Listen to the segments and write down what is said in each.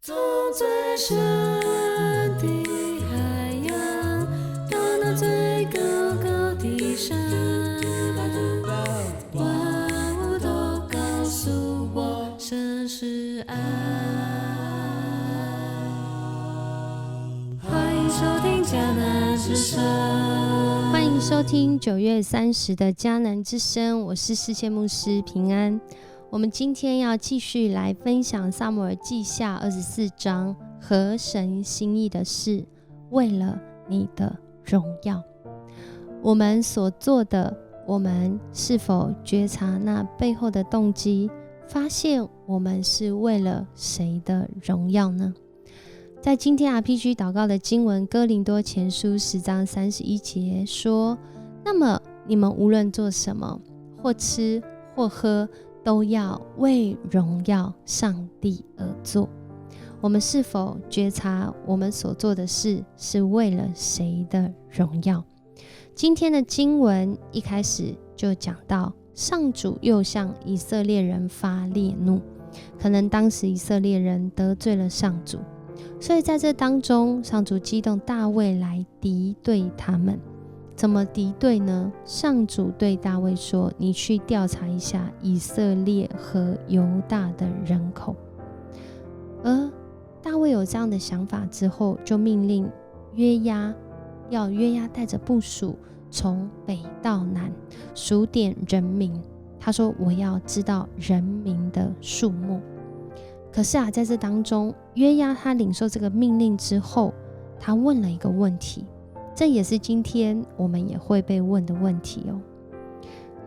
从最深的海洋到那最高高的山，万物都告诉我，神是爱。欢迎收听迦南之声，欢迎收听9月30的迦南之声，我是世界牧师平安。我们今天要继续来分享撒母耳记下24章，合神心意的事，为了你的荣耀。我们所做的，我们是否觉察那背后的动机，发现我们是为了谁的荣耀呢？在今天 RPG 祷告的经文哥林多前书10章31节说，那么你们无论做什么，或吃或喝，都要为荣耀上帝而做。我们是否觉察我们所做的事是为了谁的荣耀？今天的经文一开始就讲到，上主又向以色列人发烈怒，可能当时以色列人得罪了上主，所以在这当中，上主激动大卫来敌对他们。怎么敌对呢？上主对大卫说，你去调查一下以色列和犹大的人口。而大卫有这样的想法之后，就命令约押带着部属从北到南数点人民。他说，我要知道人民的数目。可是在这当中，约押他领受这个命令之后，他问了一个问题，这也是今天我们也会被问的问题哦。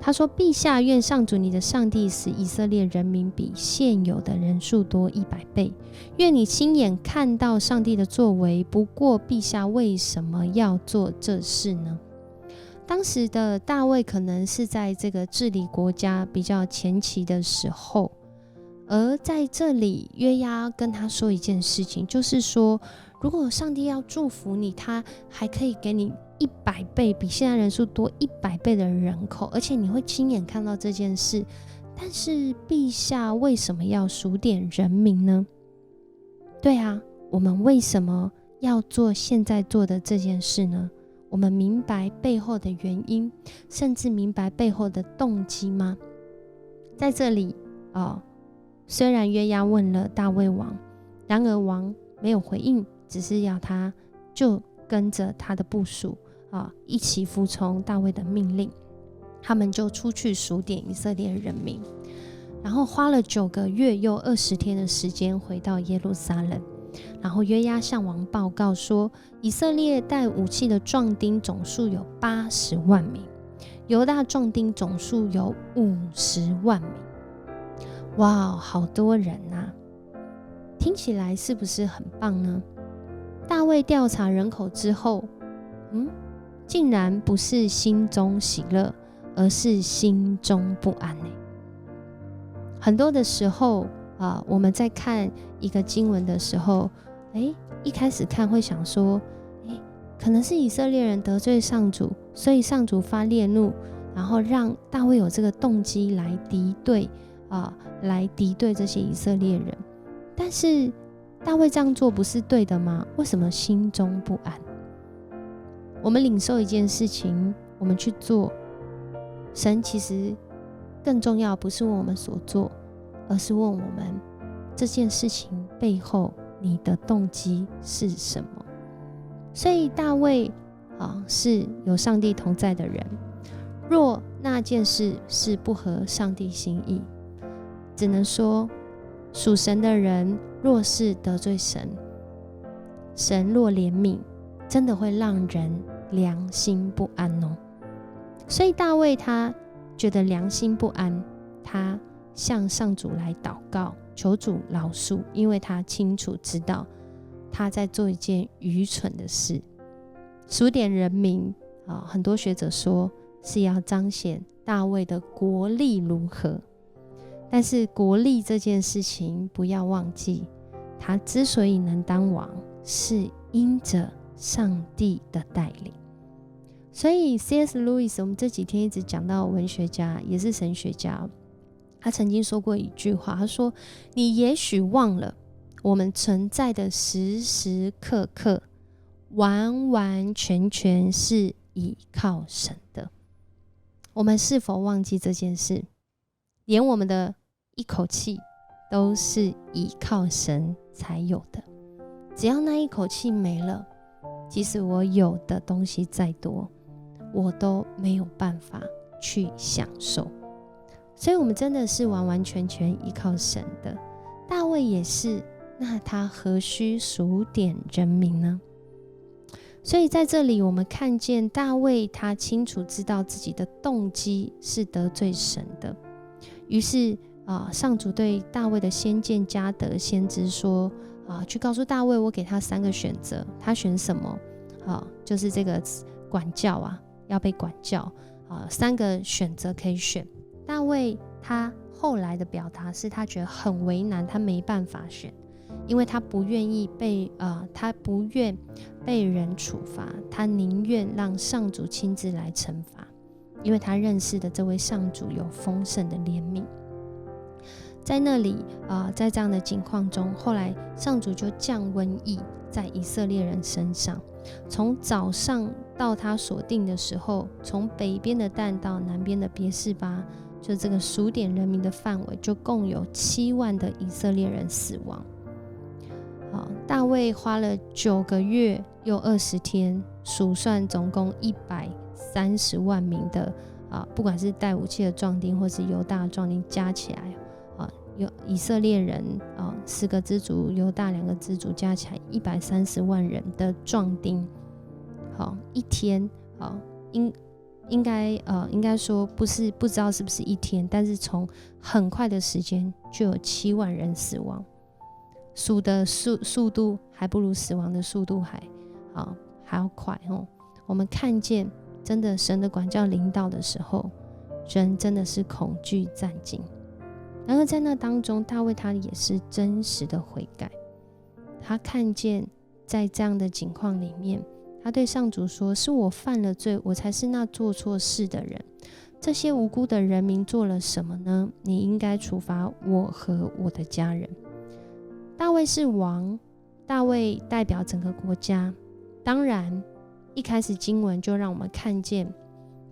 他说，陛下愿上主你的上帝使以色列人民比现有的人数多100倍，愿你亲眼看到上帝的作为，不过陛下为什么要做这事呢？当时的大卫可能是在这个治理国家比较前期的时候，而在这里约押跟他说一件事情，就是说如果上帝要祝福你，他还可以给你100倍，比现在人数多100倍的人口，而且你会亲眼看到这件事。但是陛下为什么要数点人民呢？对啊，我们为什么要做现在做的这件事呢？我们明白背后的原因，甚至明白背后的动机吗？在这里虽然约押问了大卫王，然而王没有回应，只是要他就跟着他的部属一起服从大卫的命令。他们就出去数点以色列人民，然后花了9个月又20天的时间回到耶路撒冷。然后约押向王报告说，以色列带武器的壮丁总数有80万名，犹大壮丁总数有50万名。哇，好多人啊，听起来是不是很棒呢？大卫调查人口之后，竟然不是心中喜乐，而是心中不安。很多的时候我们在看一个经文的时候，一开始看会想说，可能是以色列人得罪上主，所以上主发烈怒，然后让大卫有这个动机来敌对这些以色列人。但是大卫这样做不是对的吗？为什么心中不安？我们领受一件事情，我们去做，神其实更重要，不是问我们所做，而是问我们这件事情背后你的动机是什么。所以大卫是有上帝同在的人，若那件事是不合上帝心意，只能说属神的人若是得罪神，神若怜悯，真的会让人良心不安哦。所以大卫他觉得良心不安，他向上主来祷告，求主饶恕，因为他清楚知道他在做一件愚蠢的事。数点人民很多学者说是要彰显大卫的国力如何，但是国力这件事情不要忘记，他之所以能当王，是因着上帝的带领。所以 C.S. Lewis 我们这几天一直讲到文学家，也是神学家，他曾经说过一句话，他说，你也许忘了我们存在的时时刻刻完完全全是倚靠神的。我们是否忘记这件事？连我们的一口气都是倚靠神才有的，只要那一口气没了，即使我有的东西再多，我都没有办法去享受。所以我们真的是完完全全依靠神的。大卫也是，那他何须数点人民呢？所以在这里我们看见大卫他清楚知道自己的动机是得罪神的，于是上主对大卫的先见加得先知说去告诉大卫，我给他3个选择，他选什么？就是这个管教要被管教3个选择可以选。大卫他后来的表达是他觉得很为难，他没办法选，因为他不愿意他不愿被人处罚，他宁愿让上主亲自来惩罚，因为他认识的这位上主有丰盛的怜悯。在那里在这样的境况中，后来上主就降瘟疫在以色列人身上，从早上到他所定的时候，从北边的但到南边的别是巴，就这个数点人民的范围，就共有7万的以色列人死亡。大卫花了9个月又20天，数算总共130万名的不管是带武器的壮丁或是犹大的壮丁加起来有以色列人10个支族，犹大2个支族，加起来130万人的壮丁。一天应该说不知道是不是一天，但是从很快的时间就有7万人死亡，数的速度还不如死亡的速度还要快我们看见真的神的管教临到的时候，人真的是恐惧战兢。然而在那当中，大卫他也是真实的悔改，他看见在这样的情况里面，他对上主说，是我犯了罪，我才是那做错事的人，这些无辜的人民做了什么呢？你应该处罚我和我的家人。大卫是王，大卫代表整个国家，当然一开始经文就让我们看见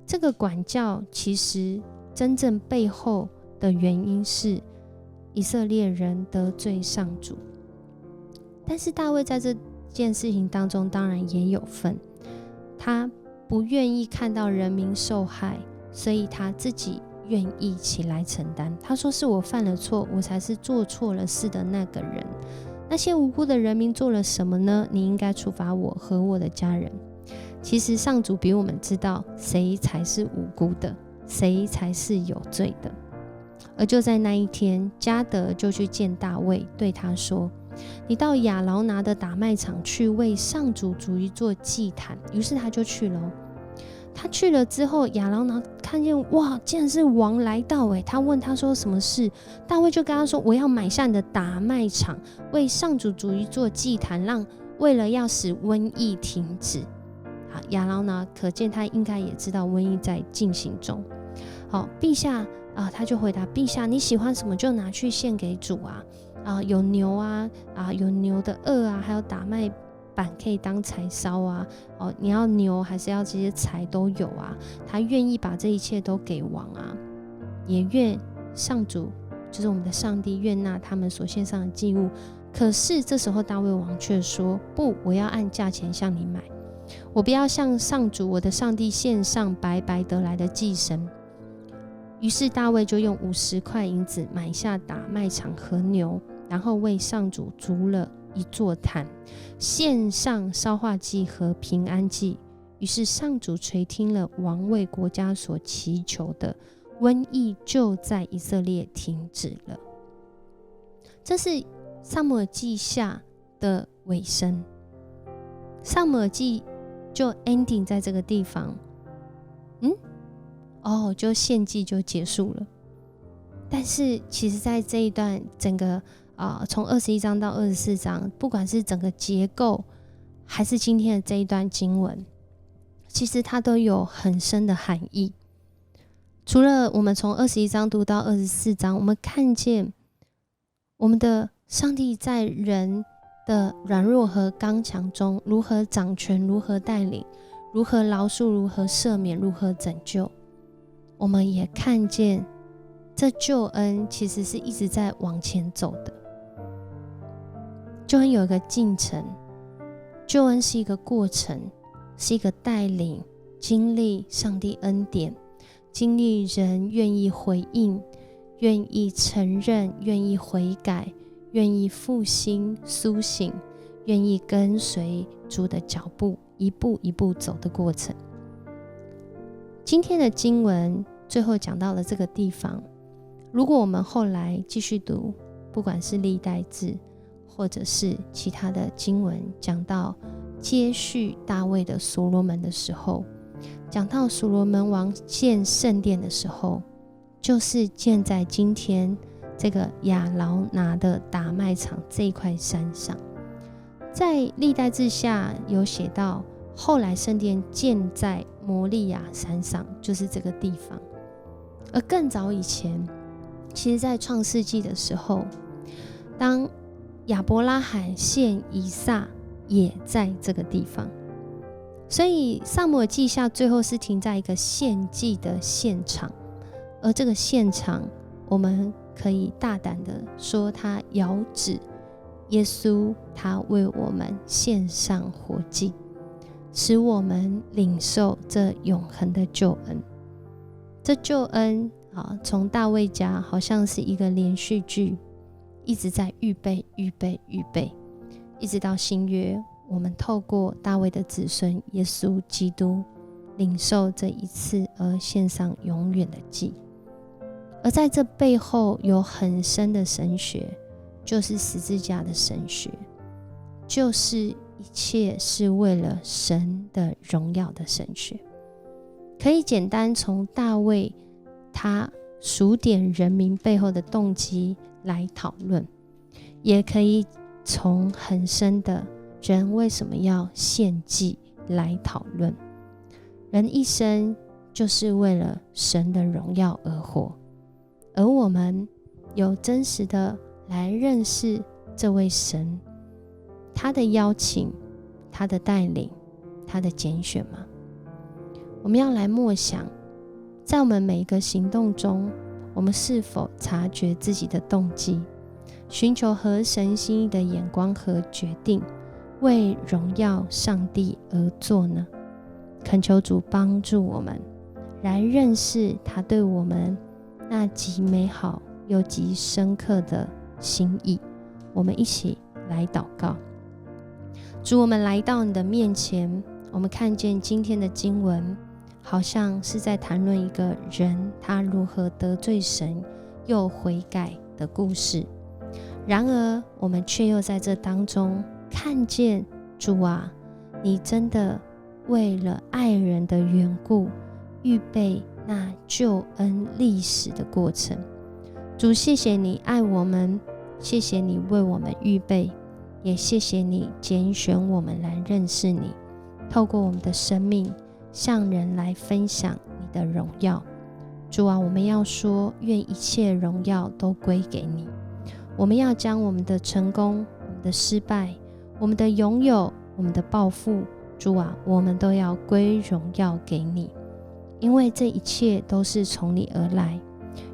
这个管教其实真正背后的原因是以色列人得罪上主。但是大卫在这件事情当中当然也有份，他不愿意看到人民受害，所以他自己愿意起来承担。他说，是我犯了错，我才是做错了事的那个人。那些无辜的人民做了什么呢？你应该处罚我和我的家人。其实上主比我们知道谁才是无辜的，谁才是有罪的。而就在那一天，加得就去见大卫，对他说，你到亚劳拿的打麦场去为上主筑一座祭坛。于是他就去了。他去了之后，亚劳拿看见，哇，竟然是王来到他问他说什么事，大卫就跟他说，我要买下你的打麦场，为上主筑一座祭坛，为了要使瘟疫停止。亚劳拿可见他应该也知道瘟疫在进行中。陛下他就回答，陛下，你喜欢什么就拿去献给主有牛有牛的轭还有打麦板可以当柴烧你要牛还是要这些柴都有他愿意把这一切都给王也愿上主就是我们的上帝悦纳他们所献上的祭物。可是这时候大卫王却说，不，我要按价钱向你买，我不要向上主我的上帝献上白白得来的祭牲。于是大卫就用50块银子买下打麦场和牛，然后为上主筑了一座坛，献上烧化祭和平安祭。于是上主垂听了王为国家所祈求的，瘟疫就在以色列停止了。这是撒母耳记下的尾声，撒母耳记就 ending 在这个地方，就献祭就结束了。但是其实在这一段整个从21章到24章，不管是整个结构还是今天的这一段经文，其实它都有很深的含义。除了我们从21章读到24章，我们看见我们的上帝在人的软弱和刚强中如何掌权，如何带领，如何饶恕，如何赦免，如何拯救。我们也看见这救恩其实是一直在往前走的。救恩有一个进程，救恩是一个过程，是一个带领，经历上帝恩典，经历人愿意回应，愿意承认，愿意悔改，愿意复兴苏醒，愿意跟随主的脚步，一步一步走的过程。今天的经文最后讲到了这个地方，如果我们后来继续读，不管是历代志或者是其他的经文，讲到接续大卫的所罗门的时候，讲到所罗门王建圣殿的时候，就是建在今天这个亚劳拿的打麦场这一块山上。在历代志下有写到，后来圣殿建在摩利亚山上，就是这个地方。而更早以前，其实在创世纪的时候，当亚伯拉罕献以撒也在这个地方。所以撒母耳记下最后是停在一个献祭的现场，而这个现场我们可以大胆的说，它遥指耶稣，他为我们献上活祭，使我们领受这永恒的救恩。这救恩从大卫家好像是一个连续剧，一直在预备预备预备，一直到新约，我们透过大卫的子孙耶稣基督领受这一次而献上永远的祭。而在这背后有很深的神学，就是十字架的神学，就是一切是为了神的荣耀的神学。可以简单从大卫他数点人民背后的动机来讨论，也可以从很深的人为什么要献祭来讨论。人一生就是为了神的荣耀而活，而我们有真实的来认识这位神，他的邀请，他的带领，他的拣选吗？我们要来默想，在我们每一个行动中，我们是否察觉自己的动机，寻求合神心意的眼光和决定，为荣耀上帝而做呢？恳求主帮助我们来认识他对我们那极美好又极深刻的心意。我们一起来祷告。主，我们来到你的面前，我们看见今天的经文好像是在谈论一个人他如何得罪神又悔改的故事，然而我们却又在这当中看见，主啊，你真的为了爱人的缘故预备那救恩历史的过程。主，谢谢你爱我们，谢谢你为我们预备，也谢谢你拣选我们来认识你，透过我们的生命向人来分享你的荣耀。主啊，我们要说，愿一切荣耀都归给你。我们要将我们的成功，我们的失败，我们的拥有，我们的抱负，主啊，我们都要归荣耀给你，因为这一切都是从你而来。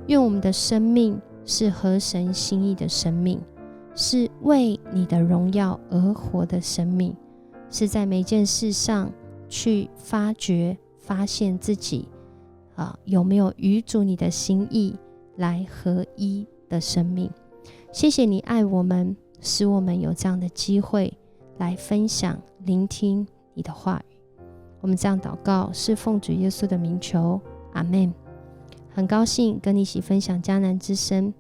愿我们的生命是合神心意的生命，是为你的荣耀而活的生命，是在每件事上去发掘发现自己有没有与主你的心意来合一的生命。谢谢你爱我们，使我们有这样的机会来分享聆听你的话语。我们这样祷告是奉主耶稣的名求，阿们。很高兴跟你一起分享迦南之声，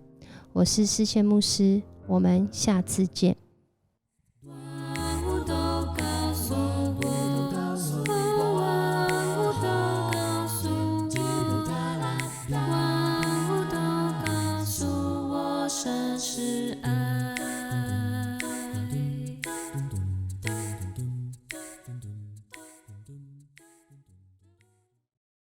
我是思谦牧师，我们下次见。